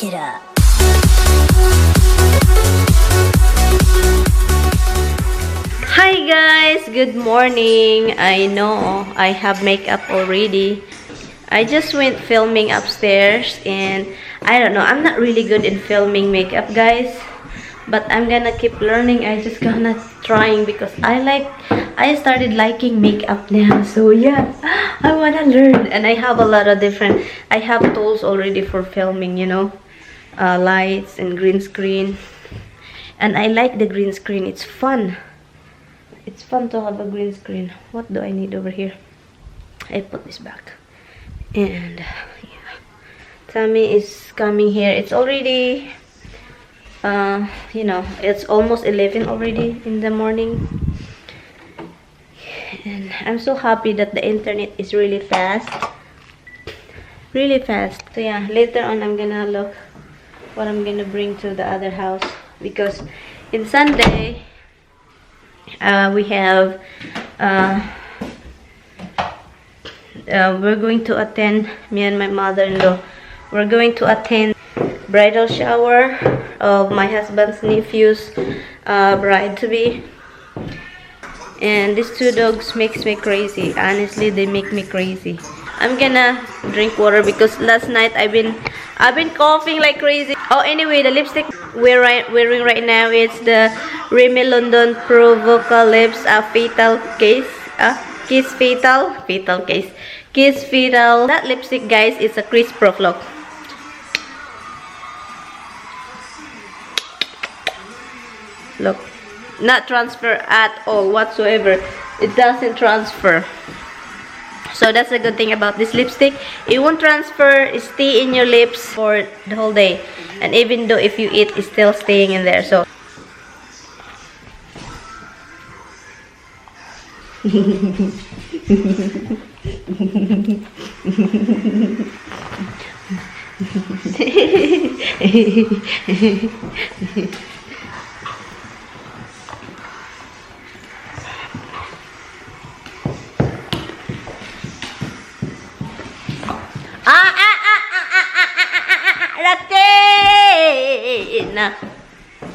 it up. Hi guys, good morning. I know I have makeup already. I just went filming upstairs and I don't know, I'm not really good in filming makeup guys, but I'm gonna keep learning. I just gonna trying because I started liking makeup now. So yeah, I wanna learn, and I have a lot of different, I have tools already for filming, you know, lights and green screen. And I like the green screen. It's fun. It's fun to have a green screen. What do I need over here? I put this back. And yeah, Tammy is coming here. It's already you know, it's almost 11 already in the morning, and I'm so happy that the internet is really fast, really fast. So yeah, later on I'm gonna look what I'm gonna bring to the other house, because in Sunday we have we're going to attend, me and my mother-in-law, we're going to attend bridal shower of my husband's nephew's bride-to-be. And these two dogs makes me crazy. Honestly, they make me crazy. I'm gonna drink water because last night I've been coughing like crazy. Oh, anyway, the lipstick we're wearing right now, it's the Rimmel London Pro Vocal Lips Fatal Case. Kiss Fatal Case. Kiss Fatal. That lipstick, guys, is a Crease Pro Look. Look, not transfer at all whatsoever. It doesn't transfer. So that's a good thing about this lipstick. It won't transfer. It stay in your lips for the whole day. And even though if you eat, it's still staying in there. So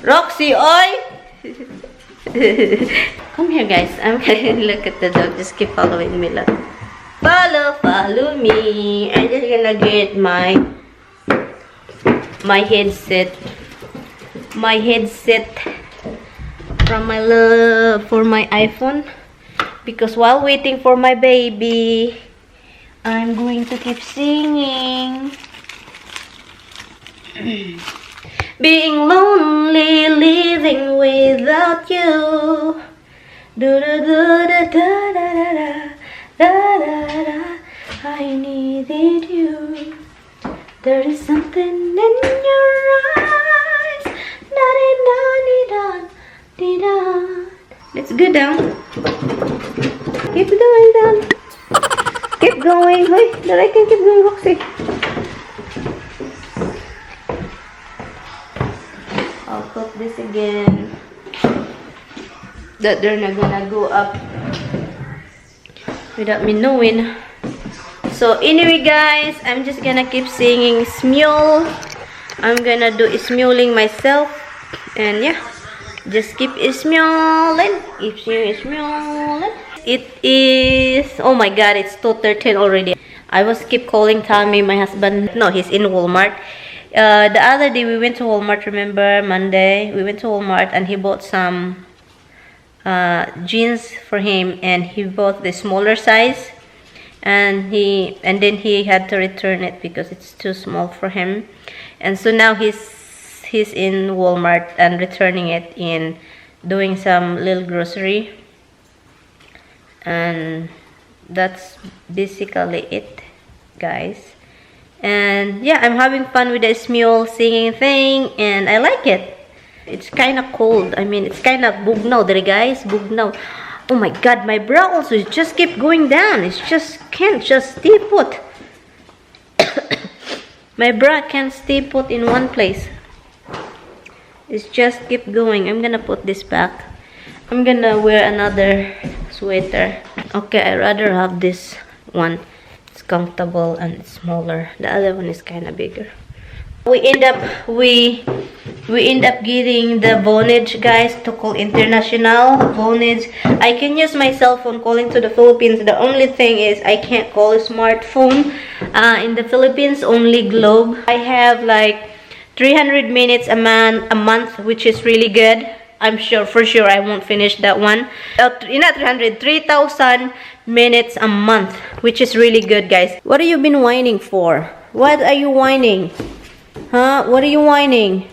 Roxy, oi! Come here, guys. I'm gonna look at the dog. Just keep following me. Look. Follow me. I'm just gonna get my headset. My headset from my love for my iPhone. Because while waiting for my baby, I'm going to keep singing. Being lonely, living without you. Do do do da da da da da da da. I needed you. There is something in your eyes. Da da da da da da. Let's go down. Keep going down. Keep going. Hey, that I can keep going, Roxy. I'll put this again. That they're not gonna go up without me knowing. So anyway, guys, I'm just gonna keep singing Smule. I'm gonna do smuling myself, and yeah, just keep smuling. Keep smuling. It is, oh my god, it's 2:13 already. I was keep calling Tommy, my husband. No, he's in Walmart. The other day we went to Walmart, remember, Monday we went to Walmart and he bought some jeans for him, and he bought the smaller size, and then he had to return it because it's too small for him. And so now he's in Walmart and returning it, in doing some little grocery, and that's basically it, guys. And yeah, I'm having fun with the smule singing thing, and I like it. It's kind of cold. I mean, it's kind of bugnaw there, guys. Bugnaw. Oh my god, my brow also just keep going down. It's just can't just stay put. My brow can't stay put in one place. It's just keep going. I'm gonna put this back. I'm gonna wear another sweater. Okay, I'd rather have this one. Comfortable and it's smaller. The other one is kind of bigger. We end up getting the Vonage, guys, to call international Vonage. I can use my cell phone calling to the Philippines. The only thing is I can't call a smartphone in the Philippines, only Globe. I have like 300 minutes a month, which is really good. I'm sure, for sure, I won't finish that one. Not 300, 3,000 minutes a month, which is really good, guys. What have you been whining for? What are you whining? Huh? What are you whining?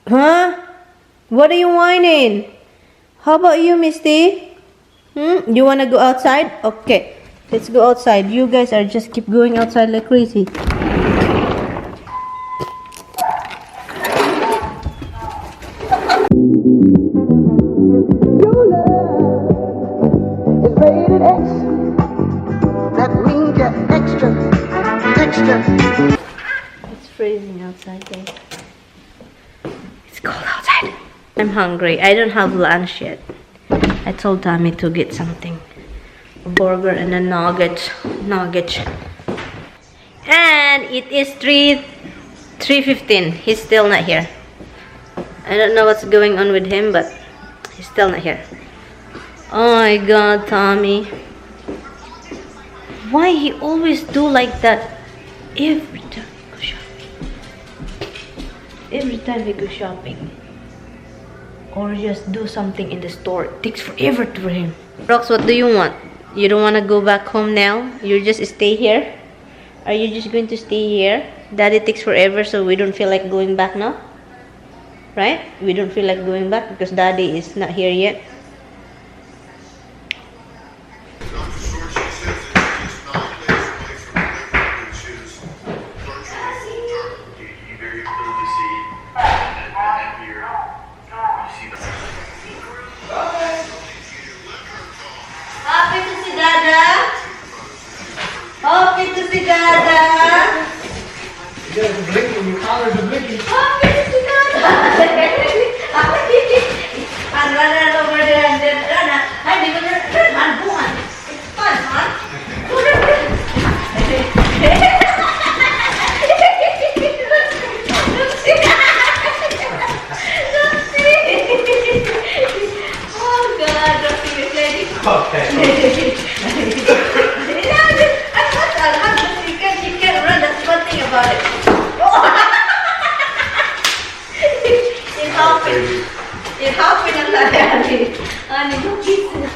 Huh? What are you whining? How about you, Misty? You wanna go outside? Okay, let's go outside. You guys are just keep going outside like crazy. Your love is rated X. That means you're extra, extra. It's freezing outside, guys. It's cold outside. I'm hungry. I don't have lunch yet. I told Tommy to get something. A burger and a nugget. And it is 3:15. He's still not here. I don't know what's going on with him, but he's still not here. Oh my god, Tommy. Why he always do like that every time we go shopping? Every time we go shopping. Or just do something in the store. It takes forever for him. Rox, what do you want? You don't want to go back home now? You just stay here? Are you just going to stay here? Daddy takes forever, so we don't feel like going back now? Right? We don't feel like going back because Daddy is not here yet. Happy to see Dada. Happy to see Dada. You guys are blinking, your collars are blinking. Happy to see Dada. And run over there and then run. I didn't run. Go on. It's fun, huh? Oh God, Roxy is ready. Okay. You can't run. That's one thing about it. It's hopping on the honey. Honey, no kisses.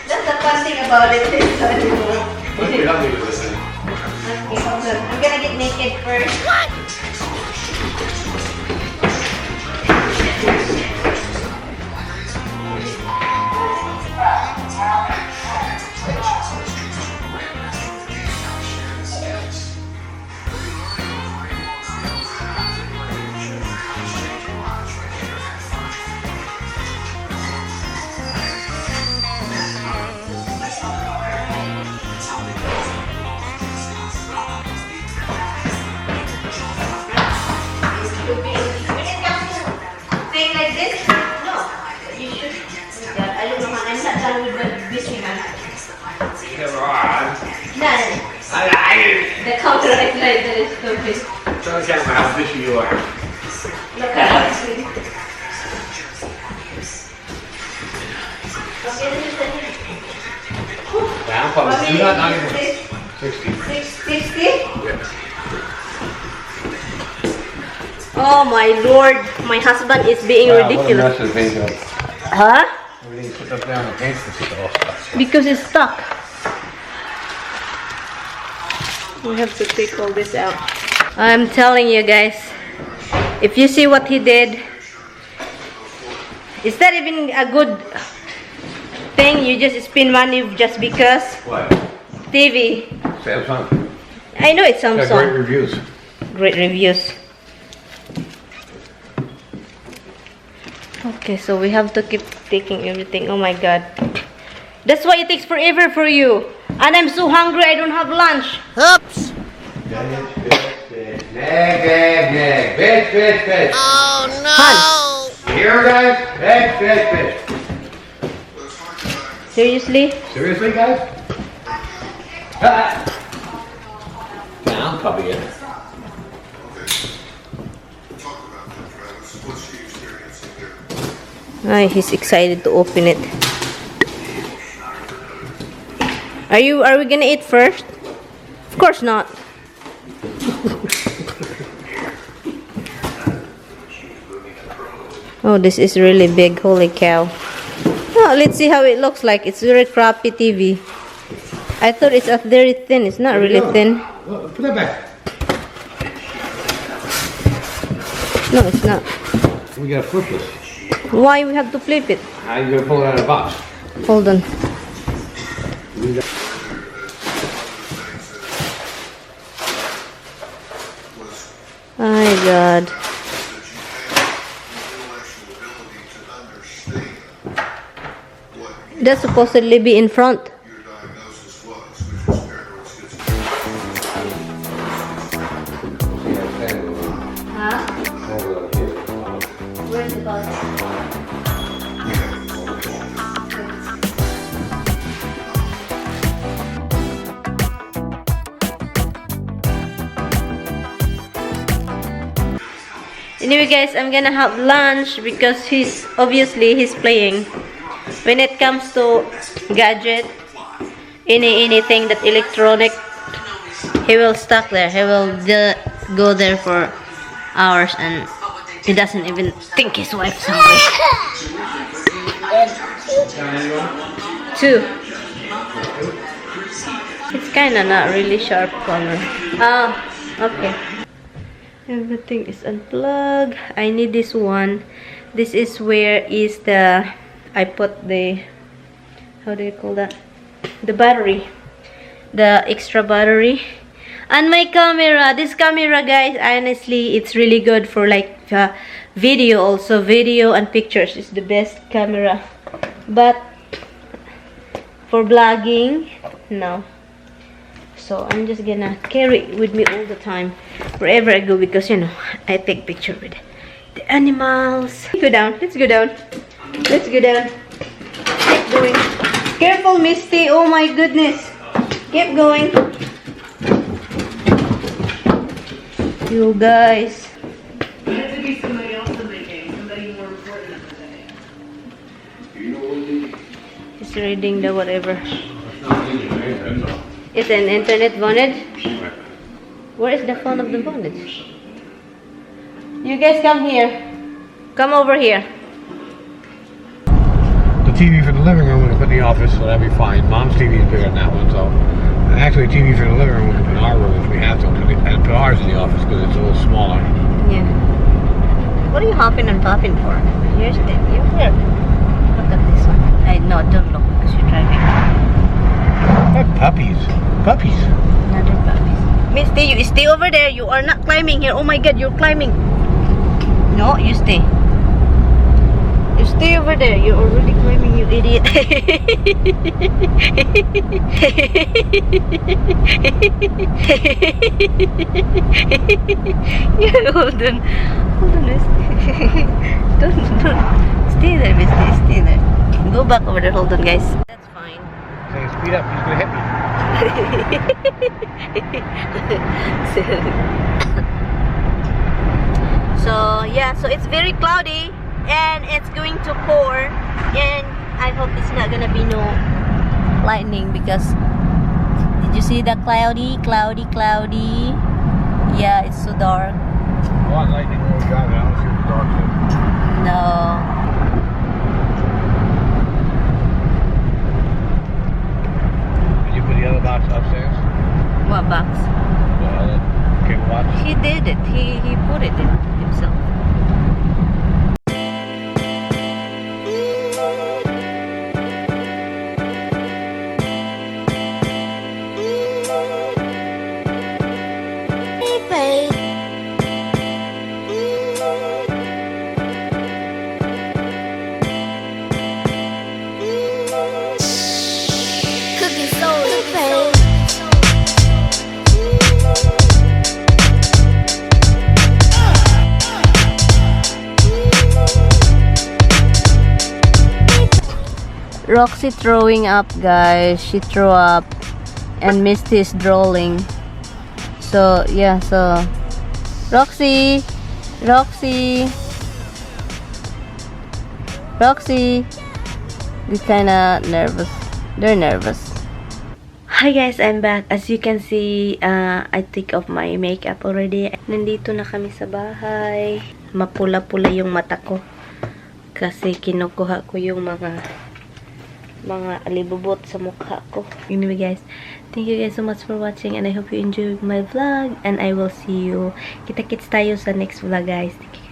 That's the fun thing about it. Must be happy with this thing. Okay, hold on. I'm gonna get naked first. What? Thing like this? No. You should. Oh God, I don't know how I'm not done with the bitching man. Never are. No. The copyright later is stupid. Try to count how fishy you are. Look at us. Okay, this is the Down, probably. Do not knock it. 60. 60? Yeah. Oh my lord, my husband is being ridiculous. Huh? Everything's put up down against the stuff. Because it's stuck. We have to take all this out. I'm telling you guys, if you see what he did, is that even a good thing? You just spend money just because? What? TV. Samsung. I know it's Samsung. Got great reviews. Great reviews. Okay, so we have to keep taking everything. Oh my god. That's why it takes forever for you. And I'm so hungry, I don't have lunch. Oops. Nag. Bitch. Oh no. You hear, guys? Bitch. Seriously? Seriously, guys? Now, probably it. Ay, he's excited to open it. Are we gonna eat first? Of course not. Oh, this is really big. Holy cow. Oh, let's see how it looks like. It's very crappy TV. I thought it's very thin. It's not really thin. Put that back. No, it's not. We gotta flip this. Why we have to flip it? How you gonna pull it out of the box? Hold on. My God. That's supposedly be in front. Huh? Where's the bus? Anyway guys, I'm gonna have lunch because he's playing. When it comes to gadget, anything that electronic, he will stuck there. He will go there for hours and he doesn't even think his wife's hungry. 2. It's kinda not really sharp color. Oh, okay. Everything is unplugged. I need this one. This is where is the I put the, how do you call that? The battery. The extra battery. And my camera. This camera, guys, honestly, it's really good for like video also. Video and pictures is the best camera. But for vlogging, no. So I'm just gonna carry it with me all the time. Wherever I go because, you know, I take picture with the animals. Go down. Let's go down. Let's go down. Keep going. Careful, Misty. Oh my goodness. Keep going. You guys. It had to be somebody else when they came. Somebody more important than they. He's reading the whatever. It's an internet bonnet. Where is the phone of the bonnet? You guys come here. Come over here. The TV for the living room we can put in the office, so that'd be fine. Mom's TV is bigger than that one, so actually TV for the living room we can put in our room if we have to, and put ours in the office because it's a little smaller. Yeah. What are you hopping and popping for? Here's the here. Look at this one. No, don't look because you're driving. What puppies? Puppies. Another puppies. Misty, you stay over there. You are not climbing here. Oh my God, you're climbing. No, you stay. You stay over there. You're already climbing, you idiot. Yeah, hold on. Hold on, Misty. Don't. Stay there, Misty. Stay there. Go back over there. Hold on, guys. That's fine. Saying speed up, he's gonna hit me. So yeah, so it's very cloudy and it's going to pour, and I hope it's not gonna be no lightning because did you see the cloudy? Yeah, it's so dark. A lot of lightning when we're driving. I don't see the dog yet. No. Did you put the other box upstairs? What box? The other cable box? He did it. He put it in himself. Roxy throwing up, guys. She threw up and Misty is drooling. So yeah, so Roxy Roxy, they're kinda nervous. They're nervous. Hi guys, I'm back. As you can see, I take off my makeup already. Nandito na kami sa bahay. Mapula-pula yung mata ko. Kasi kinukuha ko yung mga alibubot sa mukha ko. Anyway guys, thank you guys so much for watching and I hope you enjoyed my vlog and I will see you. Kita-kits tayo sa next vlog guys. Thank you.